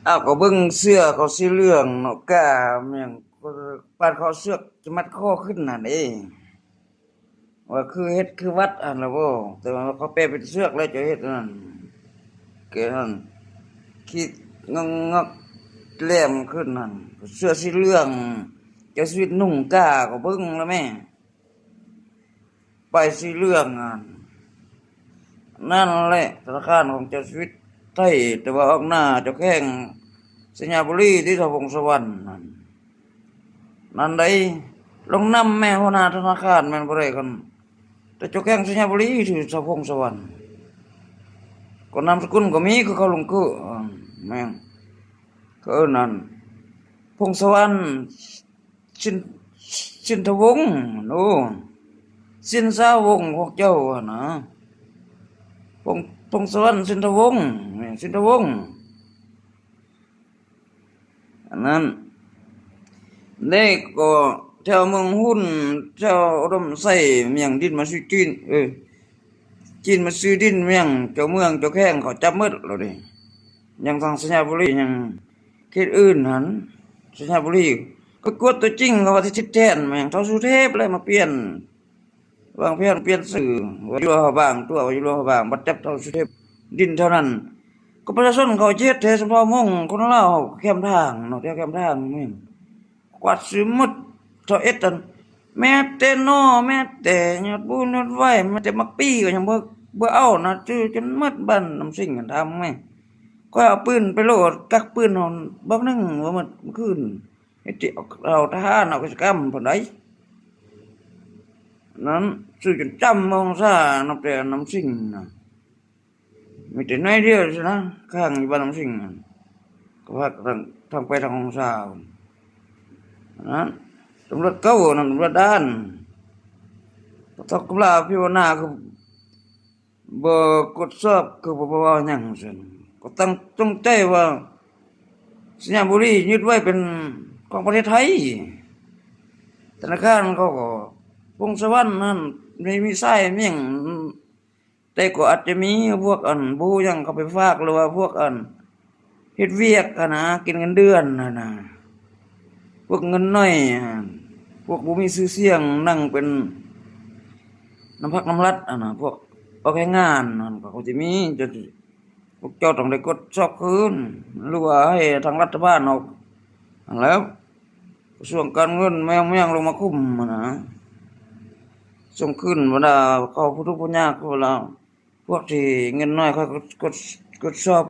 อ้าวก็เบิ่งเสื้อเขาสีเหลืองเนาะกะแม่งปานเขาเสือกจะมัดคอขึ้นนั่นเองว่าคือเฮ็ดคือวัดอันละบ่แต่ว่าเขาแปลเป็นเสือกแล้วจะเฮ็ดนั่นเกนั่นคิดงอกแหลมขึ้นนั่นเสื้อสีเหลืองจะชีวิตนุ่งกะก็เบิ่งแล้วแม่ไปสีเหลืองนั่นแหละธนาคารของเจ้าชีวิตไทยแต่ว่าออกหน้าเจ้าแข้งสัญญาบุรีที่ทพงสวรรค์นั่นได้ลงนำแม่หัวหน้าธนาคารแม่นบ่ได้กันแต่เจ้าแข้งสัญญาบุรีที่ทพงสวรรค์ก็นามสกุลก็มีคือเขาลงคือแม่งก็นั่นพงสวรรค์ชินชินทวงศ์โน่สินสาวงศ์พวกเจ้านะพงสวรรค์สินทวงศ์สินทวงศ์อันนั้นได้ก็แถวเมืองหุ้นแถวอุดมไส้เมียงดินมาซื้อจีนจีนมาซื้อดินเมียงเจ้าเมืองเจ้าแข้งเขาจับมืดแล้วดิยังทางสัญญาบุรียังเขตอื่นหันสัญญาบุรีก็กวดตัวจริงเขาว่าที่ทิศแทนเมียงเท่าสุเทพเลยมาเปลี่ยนวางเปลี่ยนสื่อว่าอยู่บางตัวว่าอยู่บางบัดจับเท่าสุเทพดินเท่านั้นก็ประชาชนเขาเจ็ดเทศบาลมุ่งคนเล่าเข้มทางเนาะเข้มทางนี่กวาดซื้อหมดเท่าเอ็ดตันแม่แต่นอแม่แต่ยอดบุญยอดไหวแม่แต่มักปี้ก็ยังบ่เอานะจื้อจนหมดบ้านน้ำสิ่งกันทำไงก็เอาปืนไปโหลดกักปืนนอนบักนึงว่ามันคืนไอ้ที่เราทหารเอากิจกรรมผลใดนั้นซื้อจนจำมองซะนับแต่น้ำสิ่งนะมีแต่น้อยเดียวใช่นะข้างอยู่บ้านน้ำสิ่งก็ว่าทางไปทางของสาวนั้นตำรวจเก้านั่นตำรวจด้านตกลาพิวนาคือบ่กดสอบคือบ่ว่าหยังซั่นก็ตั้งจงใจว่าสัญญาบุรียึดไว้เป็นของประเทศไทยธนาคารเขาก็วงสวรรค์นั่นไม่มีไส้เมี่ยงแต่ก็อาจจะมีพวกบูยังเขาไปฝากหรือว่าพวกเฮ็ดเวียกนะกินเงินเดือนนะพวกเงินน้อยพวกบ่มีชื่อเสียงนั่งเป็นน้ำพักน้ำรัดนะพวกเอาแค่งานนั่นก็เขาจะมีจะพวกเจ้าต้องได้กดสอบคืนหรือว่าให้ทางรัฐบาลเอาแล้วกระทรวงการเงินแม่งลงมาคุมนะส่งคืนบรรดาเขาผู้ทุกข์ผู้ยากพวกเราพวกที่เงินน้อยเขากดสอบ